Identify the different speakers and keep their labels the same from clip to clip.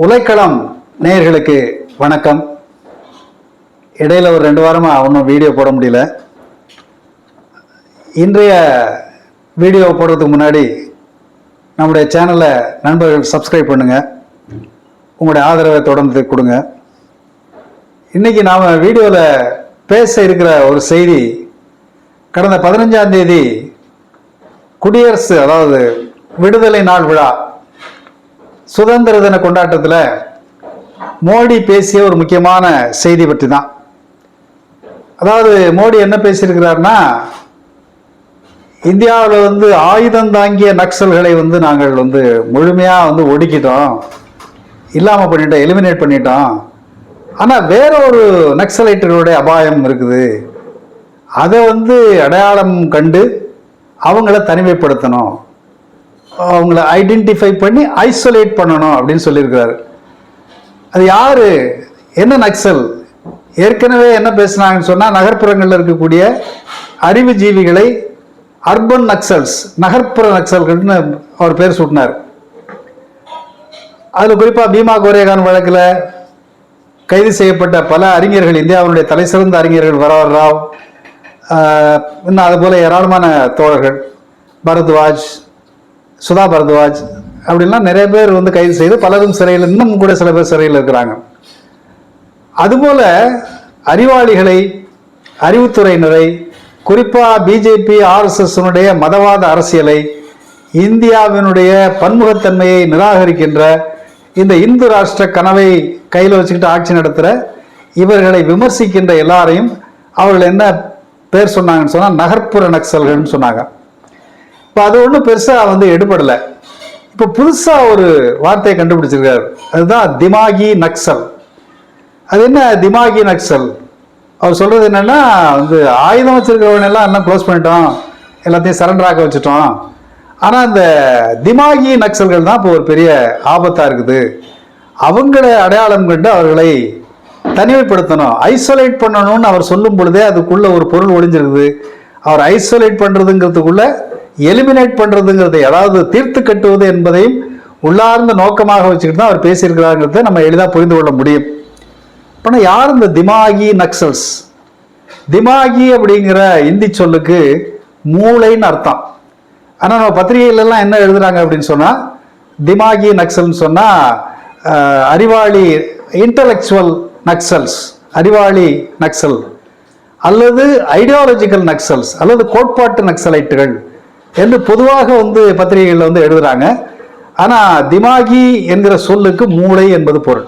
Speaker 1: உலைக்களம் நேயர்களுக்கு வணக்கம். இடையில ஒரு 2 வாரமா ஒன்றும் வீடியோ போட முடியல. இன்றைய வீடியோ போடுறதுக்கு முன்னாடி நம்முடைய சேனலை நண்பர்கள் சப்ஸ்கிரைப் பண்ணுங்க, உங்களுடைய ஆதரவை தொடர்ந்து கொடுங்க. இன்னைக்கு நாம் வீடியோவில் பேச இருக்கிற ஒரு செய்தி, கடந்த 15ஆம் தேதி குடியரசு, அதாவது விடுதலை நாள் விழா, சுதந்திர தின கொண்டாட்டத்தில் மோடி பேசிய ஒரு முக்கியமான செய்தி பற்றி தான். அதாவது மோடி என்ன பேசியிருக்கிறார்னா, இந்தியாவில் ஆயுதம் தாங்கிய நக்சல்களை நாங்கள் முழுமையாக ஒடுக்கிட்டோம், இல்லாமல் பண்ணிட்டோம், எலிமினேட் பண்ணிட்டோம். ஆனால் வேற ஒரு நக்சலைட்டுகளுடைய அபாயம் இருக்குது, அதை அடையாளம் கண்டு அவங்கள தனிமைப்படுத்தணும், அவங்கள ஐடென்டிஃபை பண்ணி ஐசோலேட் பண்ணணும் அப்படின்னு சொல்லியிருக்கிறாரு. அது யாரு, என்ன நக்சல்? ஏற்கனவே என்ன பேசினாங்கன்னு சொன்னால், நகர்ப்புறங்களில் இருக்கக்கூடிய அறிவுஜீவிகளை அர்பன் நக்சல்ஸ், நகர்ப்புற நக்சல்கள்னு அவர் பேர் சூட்டினார். அதில் குறிப்பாக பீமா கோரேகான் வழக்கில் கைது செய்யப்பட்ட பல அறிஞர்கள், இந்தியாவுடைய தலை சிறந்த அறிஞர்கள், வரவர் ராவ், இன்னும் அதுபோல் ஏராளமான தோழர்கள், பரத்வாஜ், சுதா பரத்வாஜ், அப்படின்லாம் நிறைய பேர் கைது செய்து பலரும் சிறையில், இன்னும் கூட சில பேர் சிறையில் இருக்கிறாங்க. அதுபோல அறிவாளிகளை, அறிவுத்துறையினரை, குறிப்பாக பிஜேபி ஆர்எஸ்எஸ்னுடைய மதவாத அரசியலை, இந்தியாவினுடைய பன்முகத்தன்மையை நிராகரிக்கின்ற இந்த இந்து ராஷ்டிர கனவை கையில் வச்சுக்கிட்டு ஆட்சி நடத்துகிற இவர்களை விமர்சிக்கின்ற எல்லாரையும் அவர்கள் என்ன பேர் சொன்னாங்கன்னு சொன்னால், நகர்ப்புற நக்சல்கள்னு சொன்னாங்க. இப்போ அது ஒன்றும் பெருசாக எடுபடலை. இப்போ புதுசாக ஒரு வார்த்தையை கண்டுபிடிச்சிருக்காரு, அதுதான் திமாகி நக்சல். அது என்ன திமாகி நக்சல்? அவர் சொல்றது என்னன்னா, ஆயுதம் வச்சிருக்கிறவனெல்லாம் எல்லாம் க்ளோஸ் பண்ணிட்டோம், எல்லாத்தையும் சரண்டர் ஆக்க வச்சுட்டோம். ஆனால் இந்த திமாகி நக்சல்கள் தான் இப்போ ஒரு பெரிய ஆபத்தாக இருக்குது. அவங்கள அடையாளம் கண்டு அவர்களை தனிமைப்படுத்தணும், ஐசோலேட் பண்ணணும்னு அவர் சொல்லும் பொழுதே அதுக்குள்ள ஒரு பொருள் ஒளிஞ்சிருக்குது. அவர் ஐசோலேட் பண்ணுறதுங்கிறதுக்குள்ள எலிமினேட் பண்ணுறதுங்கிறது, அதாவது தீர்த்து கட்டுவது என்பதையும் உள்ளார்ந்த நோக்கமாக வச்சுக்கிட்டு தான் அவர் பேசியிருக்கிறாங்கிறத நம்ம எளிதாக புரிந்து கொள்ள முடியும். ஆனால் யார் இந்த திமாகி நக்சல்ஸ்? திமாகி அப்படிங்கிற இந்தி சொல்லுக்கு மூளைன்னு அர்த்தம். ஆனால் நம்ம பத்திரிகைகளெல்லாம் என்ன எழுதுறாங்க அப்படின்னு சொன்னால், திமாகி நக்சல்னு சொன்னால் அறிவாளி, இன்டலெக்சுவல் நக்சல்ஸ், அறிவாளி நக்சல், அல்லது ஐடியாலஜிக்கல் நக்சல்ஸ், அல்லது கோட்பாட்டு நக்சலைட்டுகள் என்று பொதுவாக பத்திரிகைகளில் எழுதுறாங்க. ஆனால் திமாகி என்கிற சொல்லுக்கு மூளை என்பது பொருள்.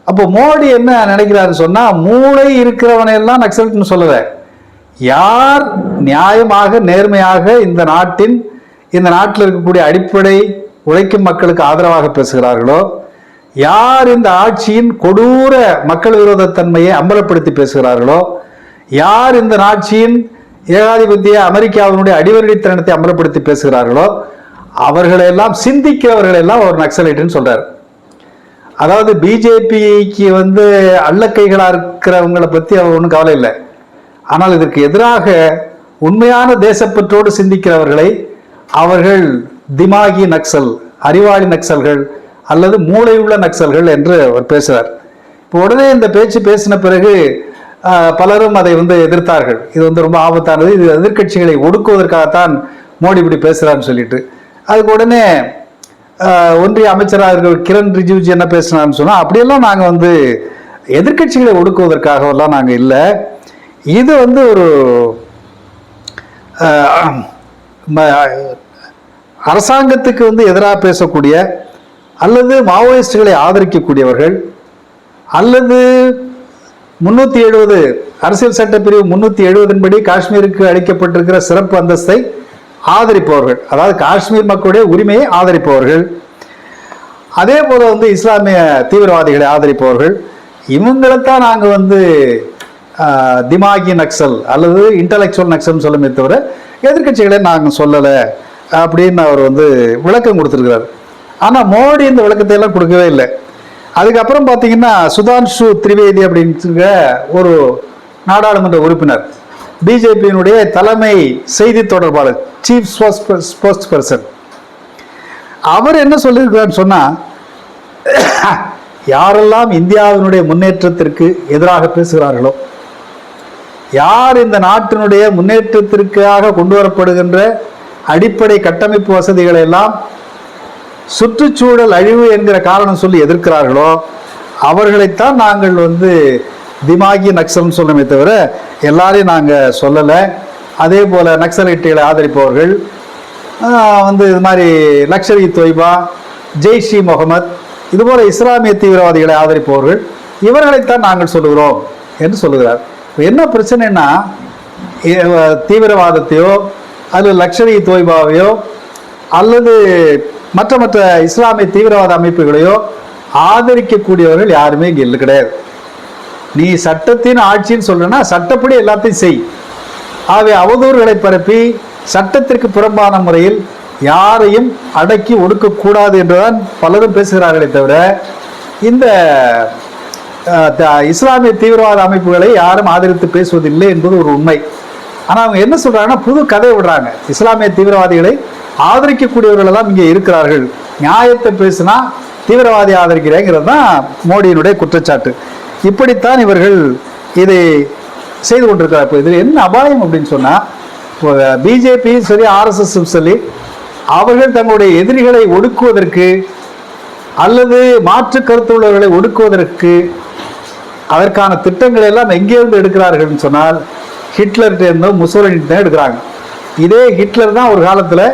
Speaker 1: அப்போ மோடி என்ன நினைக்கிறாருன்னு சொன்னால், மூளை இருக்கிறவனையெல்லாம் நக்சல்னு சொல்லலை. யார் நியாயமாக நேர்மையாக இந்த நாட்டில் இருக்கக்கூடிய அடிப்படை உழைக்கும் மக்களுக்கு ஆதரவாக பேசுகிறார்களோ, யார் இந்த ஆட்சியின் கொடூர மக்கள் விரோதத்தன்மையை அம்பலப்படுத்தி பேசுகிறார்களோ, யார் இந்த ஆட்சியின் ஏகாதிபத்திய அமெரிக்காவினுடைய அடிவருடித்தனத்தை அமலப்படுத்தி பேசுகிறார்களோ, அவர்களெல்லாம், சிந்திக்கிறவர்களெல்லாம் ஒரு நக்சலைட்டுன்னு சொல்றாரு. அதாவது பிஜேபிக்கு அள்ளக்கைகளா இருக்கிறவங்களை பத்தி அவர் ஒன்றும் கவலை இல்லை. ஆனால் இதற்கு எதிராக உண்மையான தேசப்பற்றோடு சிந்திக்கிறவர்களை அவர்கள் திமாகி நக்சல், அறிவாளி நக்சல்கள், அல்லது மூளையுள்ள நக்சல்கள் என்று அவர் பேசுகிறார். இப்போ உடனே இந்த பேச்சு பேசின பிறகு பலரும் அதை எதிர்த்தார்கள். இது ரொம்ப ஆபத்தானது, இது எதிர்கட்சிகளை ஒடுக்குவதற்காகத்தான் மோடி இப்படி பேசுறான்னு சொல்லிட்டு. அதுக்கு உடனே ஒன்றிய அமைச்சராக இருக்கிற கிரண் ரிஜிஜு என்ன பேசினான்னு சொன்னால், அப்படியெல்லாம் நாங்கள் எதிர்கட்சிகளை ஒடுக்குவதற்காகவெல்லாம் நாங்கள் இல்லை, இது ஒரு அரசாங்கத்துக்கு எதிராக பேசக்கூடிய, அல்லது மாவோயிஸ்டுகளை ஆதரிக்கக்கூடியவர்கள், அல்லது 370 அரசியல் சட்டப்பிரிவு 370 படி காஷ்மீருக்கு அளிக்கப்பட்டிருக்கிற சிறப்பு அந்தஸ்தை ஆதரிப்பவர்கள், அதாவது காஷ்மீர் மக்களுடைய உரிமையை ஆதரிப்பவர்கள், அதே போல இஸ்லாமிய தீவிரவாதிகளை ஆதரிப்பவர்கள், இவங்களைத்தான் நாங்கள் திமாகி நக்சல் அல்லது இன்டலெக்சுவல் நக்சல் சொல்லுமே தவிர எதிர்கட்சிகளை நாங்கள் சொல்லலை அப்படின்னு அவர் விளக்கம் கொடுத்துருக்கிறார். ஆனால் மோடி இந்த விளக்கத்தை எல்லாம் கொடுக்கவே இல்லை. அதுக்கப்புறம் பார்த்தீங்கன்னா, சுதான்ஷு திரிவேதி அப்படிங்கிற ஒரு நாடாளுமன்ற உறுப்பினர், பிஜேபியினுடைய தலைமை செய்தி தொடர்பாளர், சீஃப் ஸ்போக்ஸ் பர்சன், அவர் என்ன சொல்லியிருக்கிறான்னு சொன்னால், யாரெல்லாம் இந்தியாவினுடைய முன்னேற்றத்திற்கு எதிராக பேசுகிறார்களோ, யார் இந்த நாட்டினுடைய முன்னேற்றத்திற்காக கொண்டு வரப்படுகின்ற அடிப்படை கட்டமைப்பு வசதிகளை எல்லாம் சுற்றுச்சூழல் அழிவு என்கிற காரணம் சொல்லி எதிர்க்கிறார்களோ அவர்களைத்தான் நாங்கள் திமாகி நக்சல்னு சொல்லணுமே தவிர எல்லாரையும் நாங்கள் சொல்லலை. அதே போல் நக்சலைட்டுகளை ஆதரிப்பவர்கள் இது மாதிரி லஷ்கர் இ தொய்பா, ஜெய்ஷ் இ முகமது, இதுபோல இஸ்லாமிய தீவிரவாதிகளை ஆதரிப்பவர்கள் இவர்களைத்தான் நாங்கள் சொல்லுகிறோம் என்று சொல்லுகிறார். என்ன பிரச்சனைன்னா, தீவிரவாதத்தையோ அல்லது லஷ்கர் இ தொய்பாவையோ அல்லது மற்ற மற்ற இஸ்லாமிய தீவிரவாத அமைப்புகளையோ ஆதரிக்கக்கூடியவர்கள் யாருமே இங்கே இல்லை, கிடையாது. நீ சட்டத்தின் ஆட்சின்னு சொல்றனா சட்டப்படி எல்லாத்தையும் செய். ஆகவே அவதூறுகளை பரப்பி சட்டத்திற்கு புறம்பான முறையில் யாரையும் அடக்கி ஒடுக்கக்கூடாது என்றுதான் பலரும் பேசுகிறார்களே தவிர இந்த இஸ்லாமிய தீவிரவாத அமைப்புகளை யாரும் ஆதரித்து பேசுவதில்லை என்பது ஒரு உண்மை. ஆனால் அவங்க என்ன சொல்றாங்கன்னா, புது கதை விடுறாங்க. இஸ்லாமிய தீவிரவாதிகளை ஆதரிக்கக்கூடியவர்கள் எல்லாம் இங்கே இருக்கிறார்கள், நியாயத்தை பேசினா தீவிரவாதி ஆதரிக்கிறேங்கிறது தான் மோடியினுடைய குற்றச்சாட்டு. இப்படித்தான் இவர்கள் இதை செய்து கொண்டிருக்கிறார். இப்போ இதில் என்ன அபாயம் அப்படின்னு சொன்னால், பிஜேபி சரி ஆர்எஸ்எஸ் சரி அவர்கள் தங்களுடைய எதிரிகளை ஒடுக்குவதற்கு அல்லது மாற்று கருத்துள்ளவர்களை ஒடுக்குவதற்கு அதற்கான திட்டங்களை எல்லாம் எங்கேருந்து எடுக்கிறார்கள் சொன்னால் ஹிட்லர்கிட்ட இருந்தோ முசோலினிட்ட எடுக்கிறாங்க. இதே ஹிட்லர் தான் ஒரு காலத்தில்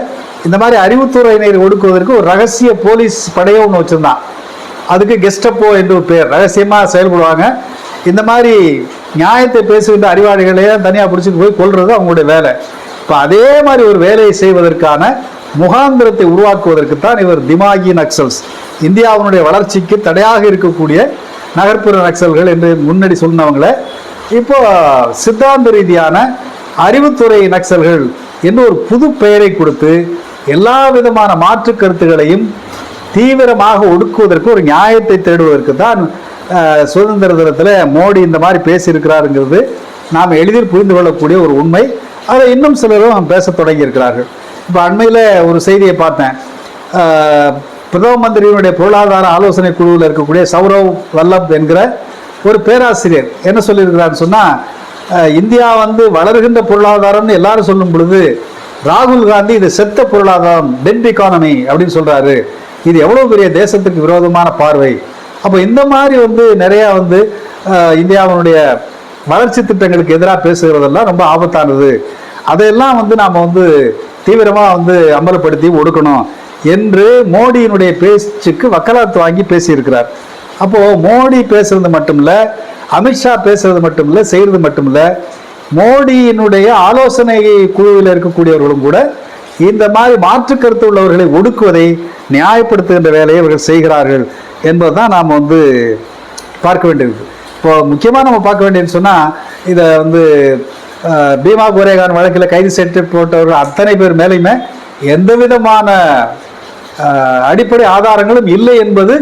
Speaker 1: இந்த மாதிரி அறிவுத்துறையினரை ஒடுக்குவதற்கு ஒரு ரகசிய போலீஸ் படையை ஒன்று வச்சுருந்தான். அதுக்கு கெஸ்டப்போ என்று ஒரு பேர், ரகசியமாக செயல்படுவாங்க. இந்த மாதிரி நியாயத்தை பேசுகின்ற அறிவாளிகளையே தனியாக பிடிச்சிட்டு போய் கொள்வது அவங்களுடைய வேலை. இப்போ அதே மாதிரி ஒரு வேலையை செய்வதற்கான முகாந்திரத்தை உருவாக்குவதற்கு தான் இவர் திமாகி நக்சல்ஸ், இந்தியாவினுடைய வளர்ச்சிக்கு தடையாக இருக்கக்கூடிய நகர்ப்புற நக்சல்கள் என்று முன்னாடி சொன்னவங்களை இப்போ சித்தாந்த ரீதியான அறிவுத்துறை நக்சல்கள் என்று ஒரு புது பெயரை கொடுத்து எல்லா விதமான மாற்று கருத்துக்களையும் தீவிரமாக ஒடுக்குவதற்கு ஒரு நியாயத்தை தேடுவதற்கு தான் சுதந்திர தினத்தில் மோடி இந்த மாதிரி பேசியிருக்கிறாருங்கிறது நாம் எளிதில் புரிந்து கொள்ளக்கூடிய ஒரு உண்மை. அதை இன்னும் சிலரும் பேச தொடங்கி இருக்கிறார்கள். இப்போ அண்மையில் ஒரு செய்தியை பார்த்தேன். பிரதம மந்திரியினுடைய பொருளாதார ஆலோசனை குழுவில் இருக்கக்கூடிய சௌரவ் வல்லப் என்கிற ஒரு பேராசிரியர் என்ன சொல்லியிருக்கிறான்னு சொன்னால், இந்தியா வளர்கின்ற பொருளாதாரம்னு எல்லாரும் சொல்லும் பொழுது ராகுல் காந்தி இது செத்த பொருளாதாரம், டெட் எக்கானமி அப்படின்னு சொல்றாரு. இது எவ்வளவு பெரிய தேசத்துக்கு விரோதமான பார்வை. அப்போ இந்த மாதிரி நிறைய இந்தியாவினுடைய வளர்ச்சி திட்டங்களுக்கு எதிராக பேசுகிறதெல்லாம் ரொம்ப ஆபத்தானது. அதையெல்லாம் நாம் தீவிரமாக அமல்படுத்தி ஒடுக்கணும் என்று மோடியினுடைய பேச்சுக்கு வக்காலத்து வாங்கி பேசியிருக்கிறார். அப்போ மோடி பேசுறது மட்டும் இல்லை, அமித்ஷா பேசுறது மட்டும் இல்லை, செய்யறது மட்டும் இல்லை, மோடியினுடைய ஆலோசனை குழுவில் இருக்கக்கூடியவர்களும் கூட இந்த மாதிரி மாற்று கருத்து உள்ளவர்களை ஒடுக்குவதை நியாயப்படுத்துகின்ற வேலையை இவர்கள் செய்கிறார்கள் என்பதுதான் நாம் பார்க்க வேண்டியது. இப்போ முக்கியமாக நம்ம பார்க்க வேண்டியதுன்னு சொன்னால், இதை பீமா கோரேகான் வழக்கில் கைது செய்து போட்டவர்கள் அத்தனை பேர் மேலேயுமே எந்த விதமான அடிப்படை ஆதாரங்களும் இல்லை என்பது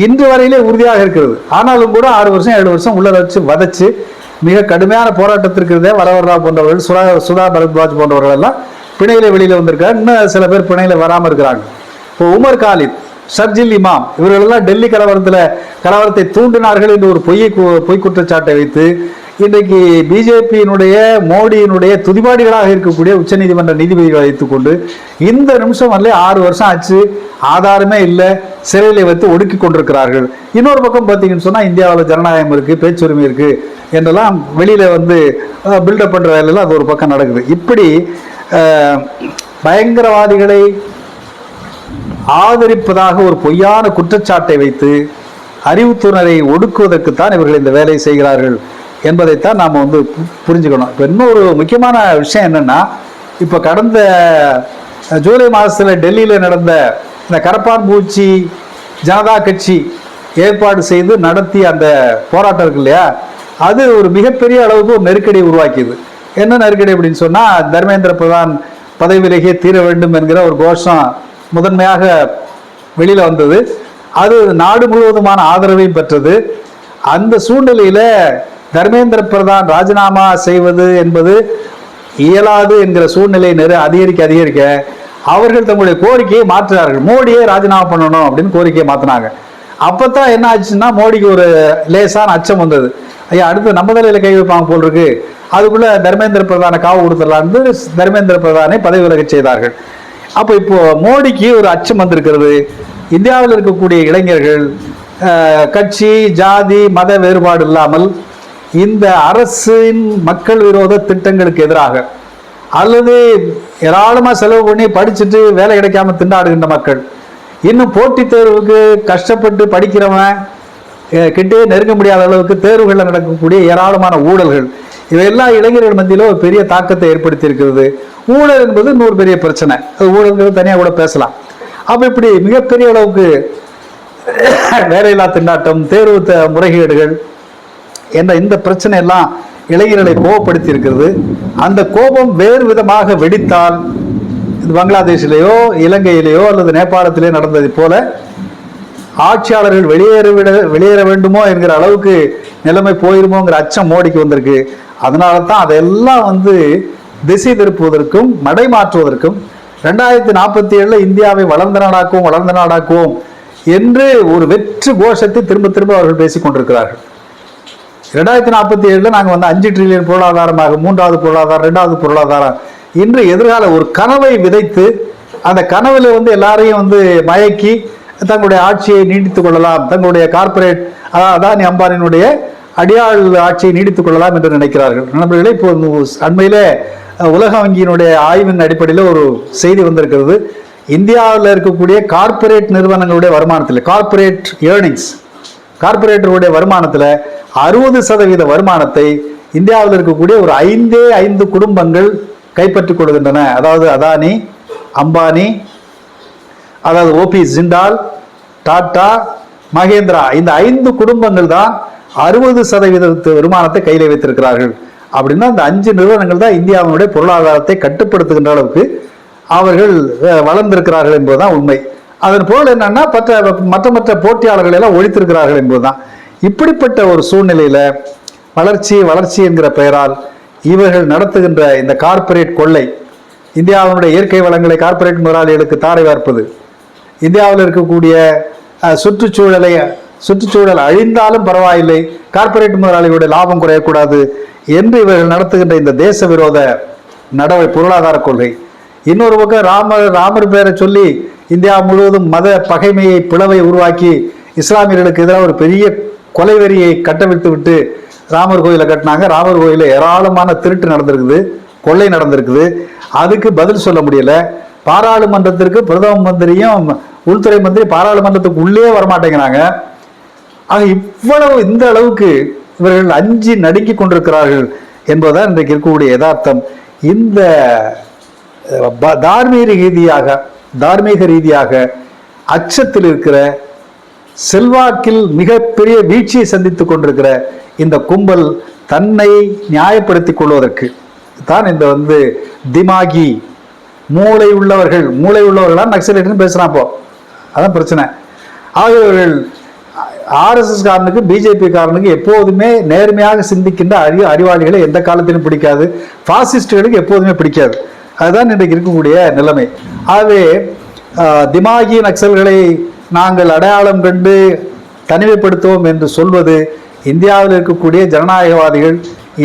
Speaker 1: இன்று வரையிலே உறுதியாக இருக்கிறது. ஆனாலும் கூட 6 வருஷம் 7 வருஷம் உள்ள வச்சு வதச்சு மிக கடுமையான போராட்டத்திற்கு இருந்தே வரவர்ராவ் போன்றவர்கள், சுதா பரத்வாஜ் போன்றவர்கள் எல்லாம் பிணையில வெளியில் வந்திருக்காங்க. இன்னும் சில பேர் பிணையில வராமல் இருக்கிறாங்க. இப்போ உமர் காலித், ஷர்ஜில் இமாம் இவர்களெல்லாம் டெல்லி கலவரத்தை தூண்டினார்கள் என்று ஒரு பொய் குற்றச்சாட்டை வைத்து இன்றைக்கு பிஜேபியினுடைய மோடியினுடைய துதிபாடிகளாக இருக்கக்கூடிய உச்சநீதிமன்ற நீதிபதிகளை வைத்துக் கொண்டு இந்த நிமிஷம் 6 வருஷம் ஆச்சு, ஆதாரமே இல்லை, சிறையில் வைத்து ஒடுக்கி கொண்டிருக்கிறார்கள். இன்னொரு பக்கம் பார்த்தீங்கன்னு சொன்னால் இந்தியாவில் ஜனநாயகம் இருக்குது, பேச்சுரிமை இருக்குது என்றெல்லாம் வெளியில் பில்டப் பண்ணுற வேலையெல்லாம் அது ஒரு பக்கம் நடக்குது. இப்படி பயங்கரவாதிகளை ஆதரிப்பதாக ஒரு பொய்யான குற்றச்சாட்டை வைத்து அறிவுத்துறையை ஒடுக்குவதற்குத்தான் இவர்கள் இந்த வேலையை செய்கிறார்கள் என்பதைத்தான் நாம் புரிஞ்சுக்கணும். இப்போ இன்னொரு முக்கியமான விஷயம் என்னன்னா, இப்போ கடந்த ஜூலை மாதத்தில் டெல்லியில் நடந்த இந்த கரப்பான் பூச்சி ஜனதா கட்சி ஏற்பாடு செய்து நடத்திய அந்த போராட்டம் இருக்கு இல்லையா, அது ஒரு மிகப்பெரிய அளவுக்கு ஒரு நெருக்கடியை உருவாக்கியது. என்ன நெருக்கடி அப்படின்னு சொன்னால், தர்மேந்திர பிரதான் பதவி விலகியே தீர வேண்டும் என்கிற ஒரு கோஷம் முதன்மையாக வெளியில் வந்தது. அது நாடு முழுவதுமான ஆதரவையும் பெற்றது. அந்த சூழ்நிலையில் தர்மேந்திர பிரதான் ராஜினாமா செய்வது என்பது இயலாது என்கிற சூழ்நிலை அதிகரிக்க அவர்கள் தங்களுடைய கோரிக்கையை மாற்றுகிறார்கள். மோடியே ராஜினாமா பண்ணணும் அப்படின்னு கோரிக்கையை மாற்றினாங்க. அப்பதான் என்ன ஆச்சுன்னா மோடிக்கு ஒரு லேசான அச்சம் வந்தது. ஐயா அடுத்து நம்ம தலையில கை வைப்பாங்க போல் இருக்கு, அதுக்குள்ள தர்மேந்திர பிரதானை காவு கொடுத்துடலான்னு தர்மேந்திர பிரதானை பதவி விலக செய்தார்கள். அப்போ இப்போ மோடிக்கு ஒரு அச்சம் வந்திருக்கிறது. இந்தியாவில் இருக்கக்கூடிய இளைஞர்கள் கட்சி ஜாதி மத வேறுபாடு இல்லாமல் இந்த அரசின் மக்கள் விரோத திட்டங்களுக்கு எதிராக அல்லது ஏராளமாக செலவு பண்ணி படிச்சுட்டு வேலை கிடைக்காம திண்டாடுகின்ற மக்கள், இன்னும் போட்டித் தேர்வுக்கு கஷ்டப்பட்டு படிக்கிறவன் கிட்டே நெருங்க முடியாத அளவுக்கு தேர்வுகளில் நடக்கக்கூடிய ஏராளமான ஊழல்கள், இவையெல்லாம் இளைஞர்கள் மத்தியில் ஒரு பெரிய தாக்கத்தை ஏற்படுத்தி இருக்கிறது. ஊழல் என்பது இன்னொரு பெரிய பிரச்சனை, அது ஊழல்கள் தனியாக கூட பேசலாம். அப்போ இப்படி மிகப்பெரிய அளவுக்கு வேலையில்லா திண்டாட்டம், தேர்வு முறைகேடுகள் என்ற இந்த பிரச்சனை எல்லாம் இளைஞர்களை கோபப்படுத்தி இருக்கிறது. அந்த கோபம் வேறு விதமாக வெடித்தால் பங்களாதேஷிலேயோ இலங்கையிலேயோ அல்லது நேபாளத்திலேயோ நடந்தது போல ஆட்சியாளர்கள் வெளியேற வேண்டுமோ என்கிற அளவுக்கு நிலைமை போயிருமோங்கிற அச்சம் மோடிக்கு வந்திருக்கு. அதனால தான் அதெல்லாம் திசை திருப்புவதற்கும் மடை மாற்றுவதற்கும் 2047 இந்தியாவை வளர்ந்த நாடாக்குவோம் என்று ஒரு வெற்று கோஷத்தை திரும்ப திரும்ப அவர்கள் பேசிக் கொண்டிருக்கிறார்கள். 2047 நாங்கள் 5 டிரில்லியன் பொருளாதாரமாக, 3வது பொருளாதாரம், 2வது பொருளாதாரம் இன்று எதிர்கால ஒரு கனவை விதைத்து அந்த கனவுல எல்லாரையும் மயக்கி தங்களுடைய ஆட்சியை நீடித்துக் கொள்ளலாம், தங்களுடைய கார்பரேட் அதானி அம்பானியினுடைய அடியாள் ஆட்சியை நீடித்துக் கொள்ளலாம் என்று நினைக்கிறார்கள். நண்பர்களே, இப்போ அண்மையிலே உலக வங்கியினுடைய ஆய்வின் அடிப்படையில் ஒரு செய்தி வந்திருக்கிறது. இந்தியாவில் இருக்கக்கூடிய கார்பரேட் நிறுவனங்களுடைய வருமானத்தில், கார்பரேட் ஏர்னிங்ஸ், கார்பரேட்டருடைய வருமானத்தில் 60% வருமானத்தை இந்தியாவில் இருக்கக்கூடிய ஒரு 5 குடும்பங்கள் கைப்பற்றிக் கொள்கின்றன. அதாவது அதானி, அம்பானி, அதாவது ஓபி ஜிண்டால், டாடா, மகேந்திரா, இந்த 5 குடும்பங்கள் தான் 60% வருமானத்தை கையில் வைத்திருக்கிறார்கள். அப்படின்னா அந்த 5 நிறுவனங்கள் தான் இந்தியாவினுடைய பொருளாதாரத்தை கட்டுப்படுத்துகின்ற அளவுக்கு அவர்கள் வளர்ந்திருக்கிறார்கள் என்பதுதான் உண்மை. அதன் பொருள் என்னன்னா மற்ற போட்டியாளர்கள் எல்லாம் ஒழித்திருக்கிறார்கள் என்பதுதான். இப்படிப்பட்ட ஒரு சூழ்நிலையில வளர்ச்சி என்கிற பெயரால் இவர்கள் நடத்துகின்ற இந்த கார்பரேட் கொள்ளை, இந்தியாவினுடைய இயற்கை வளங்களை கார்பரேட் முதலாளிகளுக்கு தாரை வார்ப்பது, இந்தியாவில் இருக்கக்கூடிய சுற்றுச்சூழல் அழிந்தாலும் பரவாயில்லை, கார்பரேட் முதலாளிகளுடைய லாபம் குறையக்கூடாது என்று இவர்கள் நடத்துகின்ற இந்த தேச விரோத பொருளாதார கொள்கை. இன்னொரு பக்கம் ராமர் பேரை சொல்லி இந்தியா முழுவதும் மத பகைமையை, பிளவை உருவாக்கி இஸ்லாமியர்களுக்கு எதிராக ஒரு பெரிய கொலைவெறியை கட்டவிழ்த்து விட்டு ராமர் கோயிலை கட்டினாங்க. ராமர் கோயில ஏராளமான திருட்டு நடந்திருக்குது, கொள்ளை நடந்திருக்குது. அதுக்கு பதில் சொல்ல முடியல. பாராளுமன்றத்திற்கு பிரதம மந்திரியும் உள்துறை மந்திரி பாராளுமன்றத்துக்கு உள்ளே வரமாட்டேங்கிறாங்க. ஆக இவ்வளவு இந்த அளவுக்கு இவர்கள் அஞ்சி நடுங்கி கொண்டிருக்கிறார்கள் என்பதுதான் இன்றைக்கு இருக்கக்கூடிய யதார்த்தம். இந்த தார்மீக ரீதியாக அச்சத்தில் இருக்கிற, செல்வாக்கில் மிகப்பெரிய வீழ்ச்சியை சந்தித்துக் கொண்டிருக்கிற இந்த கும்பல் தன்னை நியாயப்படுத்திக் கொள்வதற்கு தான் இந்த திமாகி மூளை உள்ளவர்களா நக்சலைட்னு பேசுறான். அப்போ அதான் பிரச்சனை. ஆகியவர்கள் RSS காரனுக்கு, பிஜேபி காரனுக்கு எப்போதுமே நேர்மையாக சிந்திக்கின்ற அறிவாளிகளை எந்த காலத்திலும் பிடிக்காது, பாசிஸ்டுகளுக்கு எப்போதுமே பிடிக்காது. அதுதான் இன்றைக்கு இருக்கக்கூடிய நிலைமை. ஆகவே திமாகி நக்சல்களை நாங்கள் அடையாளம் கண்டு தனிமைப்படுத்துவோம் என்று சொல்வது இந்தியாவில் இருக்கக்கூடிய ஜனநாயகவாதிகள்,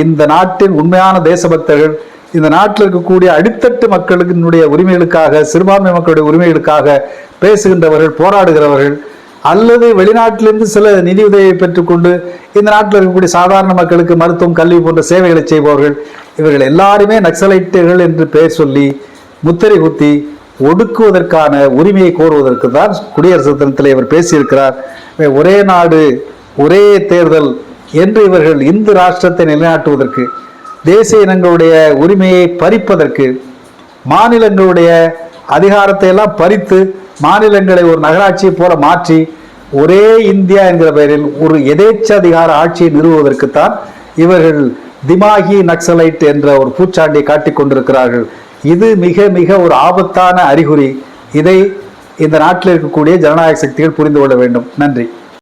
Speaker 1: இந்த நாட்டின் உண்மையான தேசபக்தர்கள், இந்த நாட்டில் இருக்கக்கூடிய அடித்தட்டு மக்களினுடைய உரிமைகளுக்காக, சிறுபான்மை மக்களுடைய உரிமைகளுக்காக பேசுகின்றவர்கள், போராடுகிறவர்கள், அல்லது வெளிநாட்டிலிருந்து சில நிதி உதவியை பெற்றுக்கொண்டு இந்த நாட்டில் இருக்கக்கூடிய சாதாரண மக்களுக்கு மருத்துவம், கல்வி போன்ற சேவைகளை செய்பவர்கள், இவர்கள் எல்லாருமே நக்சலைட்டுகள் என்று பெயர் சொல்லி முத்திரை குத்தி ஒடுக்குவதற்கான உரிமையை கோருவதற்கு தான் குடியரசு தினத்தில் இவர் பேசியிருக்கிறார். ஒரே நாடு ஒரே தேர்தல் என்று இவர்கள் இந்து ராஷ்டிரத்தை நிலைநாட்டுவதற்கு, தேசிய இனங்களுடைய உரிமையை பறிப்பதற்கு, மாநிலங்களுடைய அதிகாரத்தை எல்லாம் பறித்து மாநிலங்களை ஒரு நகராட்சியை போல மாற்றி ஒரே இந்தியா என்கிற பெயரில் ஒரு எதேச்சாதிகார ஆட்சியை நிறுவுவதற்குத்தான் இவர்கள் திமாகி நக்சலைட் என்ற ஒரு பூச்சாண்டியை காட்டிக் கொண்டிருக்கிறார்கள். இது மிக மிக ஒரு ஆபத்தான அறிகுறி. இதை இந்த நாட்டில் இருக்கக்கூடிய ஜனநாயக சக்திகள் புரிந்து கொள்ள வேண்டும். நன்றி.